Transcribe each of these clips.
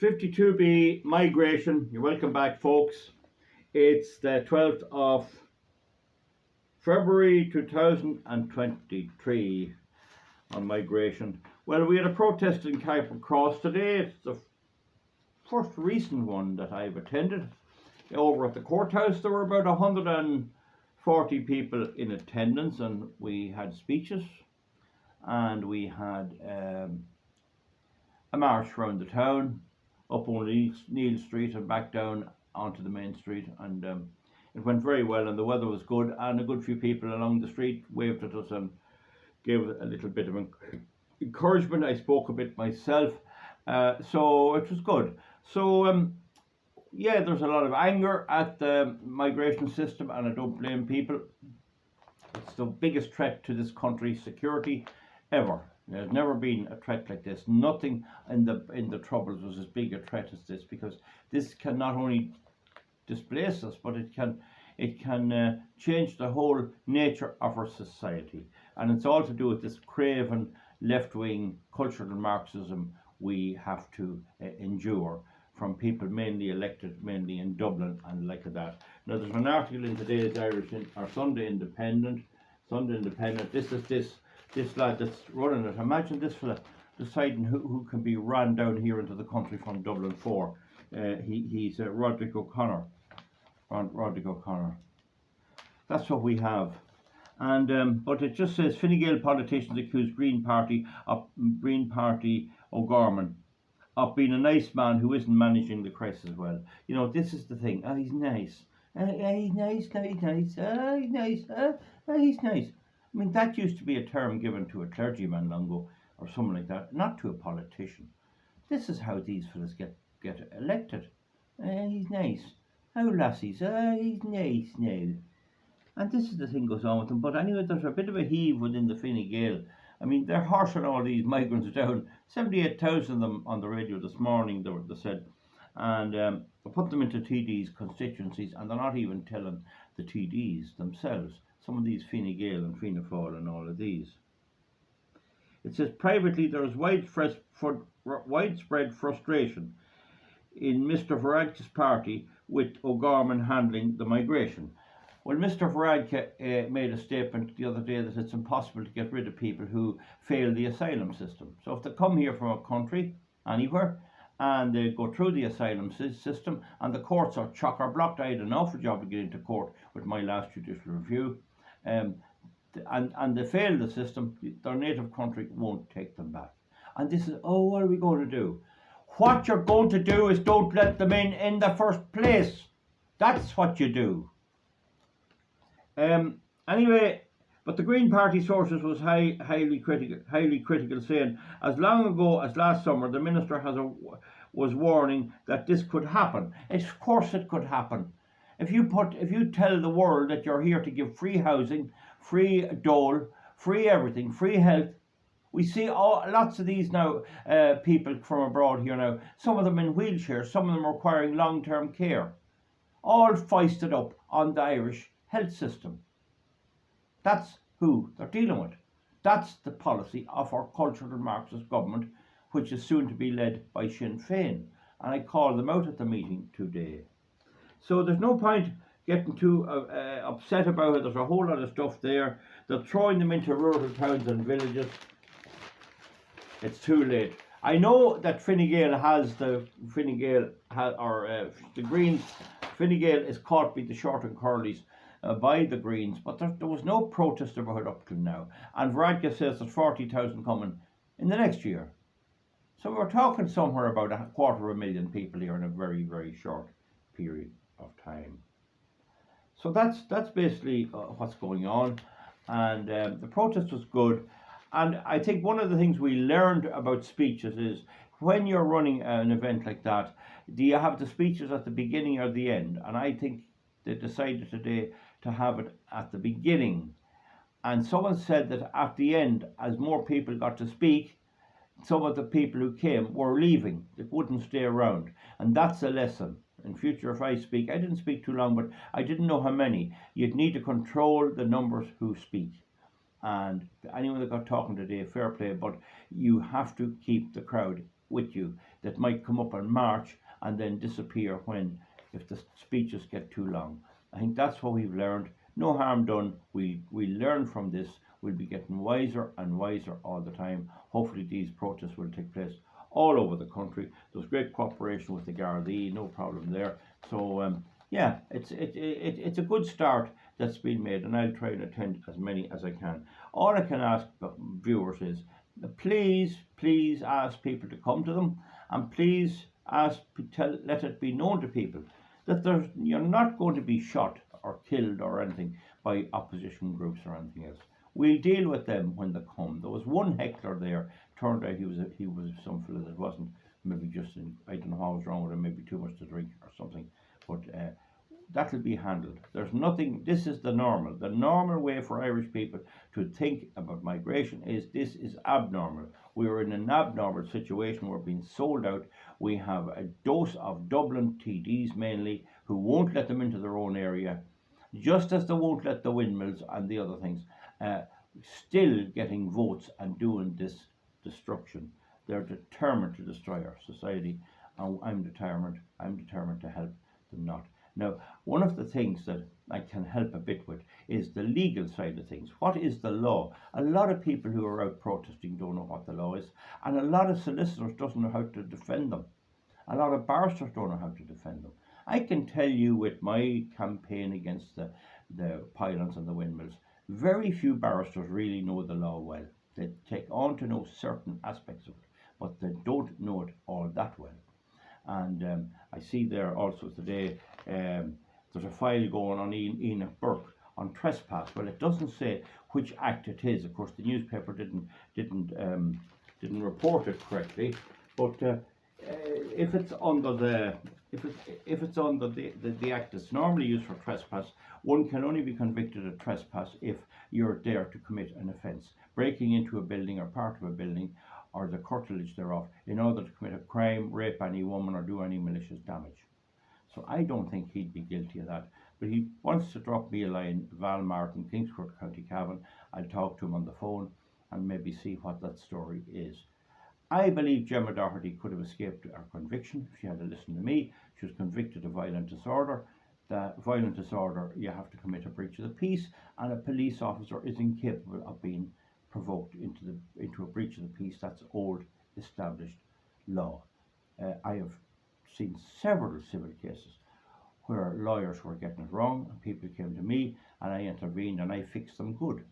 52B migration. You're welcome back, folks. It's the 12th of February 2023 on migration. Well, we had a protest in Carrick Cross today. It's the first recent one that I've attended. Over at the courthouse, there were about 140 people in attendance, and we had speeches and we had a march around the town, up on Neil Street and back down onto the main street, and it went very well, and the weather was good, and a good few people along the street waved at us and gave a little bit of encouragement. I spoke a bit myself, so it was good. So yeah, there's a lot of anger at the migration system, and I don't blame people. It's the biggest threat to this country's security ever. There's never been a threat like this. Nothing in the Troubles was as big a threat as this, because this can not only displace us, but it can change the whole nature of our society, and it's all to do with this craven left-wing cultural Marxism we have to endure from people mainly elected, mainly in Dublin and like that. Now, there's an article in today's Irish or Sunday Independent. This lad that's running it. Imagine this fella deciding who can be ran down here into the country from Dublin 4. He's Roderick O'Connor. Roderick O'Connor. That's what we have. And but it just says Fine Gael politicians accuse Green Party O'Gorman of being a nice man who isn't managing the crisis well. You know, this is the thing. Oh, he's nice. He's nice. He's nice. He's nice. He's nice. I mean, that used to be a term given to a clergyman long ago, or someone like that, not to a politician. This is how these fellas get elected. He's nice. How lassies? He's nice now. And this is the thing goes on with them. But anyway, there's a bit of a heave within the Fine Gael. I mean, they're horsing all these migrants down. 78,000 of them on the radio this morning, they said. And they put them into TD's constituencies, and they're not even telling the TDs themselves. Some of these Fine Gael and Fianna Fáil and all of these. It says privately there is widespread frustration in Mr. Varadkar's party with O'Gorman handling the migration. Well, Mr. Varadkar made a statement the other day that it's impossible to get rid of people who fail the asylum system. So if they come here from a country, anywhere, and they go through the asylum system, and the courts are chock-a-blocked. I had an awful job to get into court with my last judicial review. And they fail the system, their native country won't take them back. And this is, oh, what are we going to do? What you're going to do is don't let them in the first place. That's what you do. Anyway, but the Green Party sources was highly critical, saying as long ago as last summer, the minister was warning that this could happen. Of course, it could happen. If you tell the world that you're here to give free housing, free dole, free everything, free health, we see lots of these now people from abroad here now. Some of them in wheelchairs, some of them requiring long-term care, all foisted up on the Irish health system. That's who they're dealing with. That's the policy of our cultural Marxist government, which is soon to be led by Sinn Féin. And I called them out at the meeting today. So there's no point getting too upset about it. There's a whole lot of stuff there. They're throwing them into rural towns and villages. It's too late. I know that Fine Gael the Greens. Fine Gael is caught by the short and curlies by the Greens, but there was no protest about it up till now. And Varadkar says there's 40,000 coming in the next year. So we're talking somewhere about 250,000 people here in a very, very short period of time. So that's basically what's going on, and the protest was good. And I think one of the things we learned about speeches is when you're running an event like that, do you have the speeches at the beginning or the end? And I think they decided today to have it at the beginning. And someone said that at the end, as more people got to speak, some of the people who came were leaving. They wouldn't stay around. And that's a lesson. In future, if I speak, I didn't speak too long, but I didn't know how many. You'd need to control the numbers who speak. And anyone that got talking today, fair play, but you have to keep the crowd with you that might come up in March and then disappear if the speeches get too long. I think that's what we've learned. No harm done. We learn from this. We'll be getting wiser and wiser all the time. Hopefully these protests will take place all over the country. There's great cooperation with the Gardaí, no problem there. So yeah, it's a good start that's been made, and I'll try and attend as many as I can. All I can ask viewers is, please ask people to come to them, and please let it be known to people that you're not going to be shot or killed or anything by opposition groups or anything else. We'll deal with them when they come. There was one heckler there. Turned out he was some fella that wasn't, maybe just I don't know what was wrong with him. Maybe too much to drink or something. But that'll be handled. There's nothing. This is the normal way for Irish people to think about migration. This is abnormal. We are in an abnormal situation. We're being sold out. We have a dose of Dublin TDs mainly who won't let them into their own area, just as they won't let the windmills and the other things. Still getting votes and doing this destruction. They're determined to destroy our society, and I'm determined to help them not. Now, one of the things that I can help a bit with is the legal side of things. What is the law? A lot of people who are out protesting don't know what the law is, and a lot of solicitors don't know how to defend them. A lot of barristers don't know how to defend them. I can tell you with my campaign against the pylons and the windmills, very few barristers really know the law well. They take on to know certain aspects of it, but they don't know it all that well. And I see there also today, there's a file going on Enoch Burke on trespass. Well, it doesn't say which act it is. Of course, the newspaper didn't report it correctly, but if it's under the act that's normally used for trespass, one can only be convicted of trespass if you're there to commit an offence, breaking into a building or part of a building or the curtilage thereof in order to commit a crime, rape any woman or do any malicious damage. So I don't think he'd be guilty of that. But he wants to drop me a line, Val Martin, Kingscourt, County Cavan. I'll talk to him on the phone and maybe see what that story is. I believe Gemma Doherty could have escaped her conviction if she had to listen to me. She was convicted of violent disorder. The violent disorder, you have to commit a breach of the peace, and a police officer is incapable of being provoked into a breach of the peace. That's old established law. I have seen several civil cases where lawyers were getting it wrong, and people came to me, and I intervened, and I fixed them good.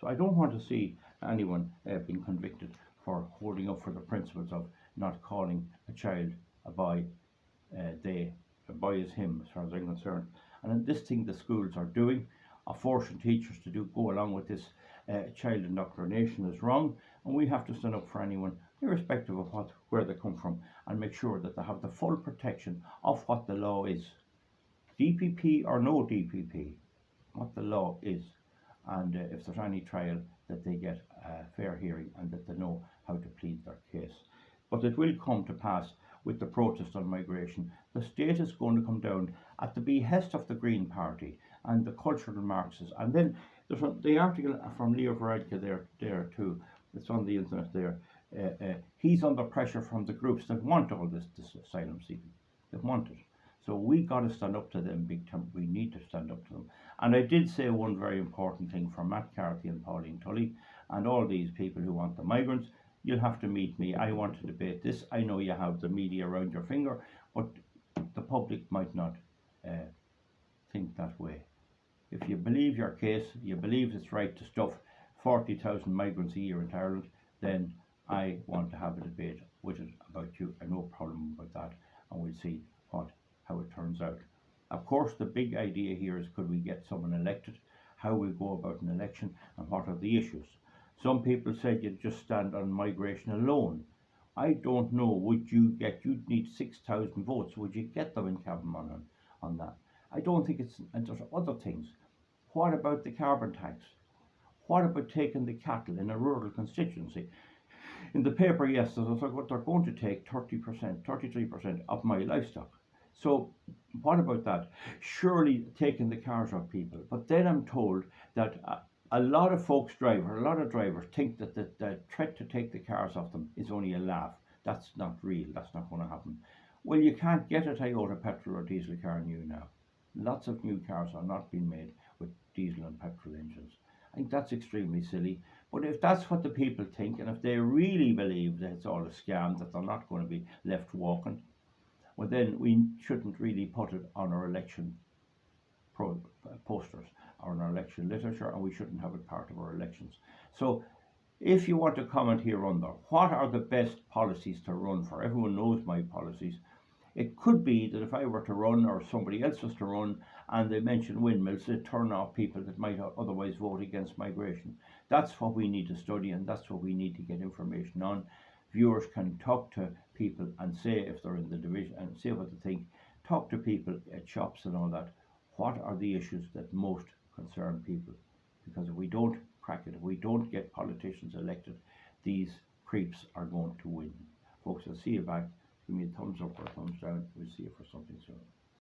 So I don't want to see anyone being convicted for holding up for the principles of not calling a child a boy. A boy is him, as far as I'm concerned. And this thing the schools are doing, of forcing teachers to go along with this child indoctrination, is wrong, and we have to stand up for anyone, irrespective of where they come from, and make sure that they have the full protection of what the law is, DPP or no DPP, what the law is, and if there's any trial, that they get a fair hearing and that they know how to plead their case. But it will come to pass with the protest on migration. The state is going to come down at the behest of the Green Party and the cultural Marxists. And then there's the article from Leo Varadkar there too. It's on the internet there. He's under pressure from the groups that want all this asylum seeking. They want it. So we got to stand up to them big time. We need to stand up to them. And I did say one very important thing for Matt Carthy and Pauline Tully and all these people who want the migrants. You'll have to meet me. I want to debate this. I know you have the media around your finger, but the public might not think that way. If you believe your case, you believe it's right to stuff 40,000 migrants a year into Ireland, then I want to have a debate with it about you. I have no problem about that, and we'll see how it turns out. Of course, the big idea here is, could we get someone elected? How we go about an election, and what are the issues? Some people said you'd just stand on migration alone. I don't know. You'd need 6,000 votes. Would you get them in Cavan on that? I don't think it's, and there's other things. What about the carbon tax? What about taking the cattle in a rural constituency? In the paper yesterday, they're going to take 30%, 33% of my livestock. So what about that? Surely taking the cars off people. But then I'm told that a lot of drivers think that the threat to take the cars off them is only a laugh. That's not real. That's not going to happen. Well, you can't get a Toyota petrol or diesel car new now. Lots of new cars are not being made with diesel and petrol engines. I think that's extremely silly. But if that's what the people think, and if they really believe that it's all a scam, that they're not going to be left walking, well, then we shouldn't really put it on our election posters or in our election literature, and we shouldn't have it part of our elections. So if you want to comment here under, what are the best policies to run for? Everyone knows my policies. It could be that if I were to run or somebody else was to run and they mention windmills, they turn off people that might otherwise vote against migration. That's what we need to study, and that's what we need to get information on. Viewers can talk to people and say if they're in the division and say what they think. Talk to people at shops and all that. What are the issues that most concern people? Because if we don't crack it, if we don't get politicians elected, these creeps are going to win. Folks, I'll see you back. Give me a thumbs up or a thumbs down. We'll see you for something soon.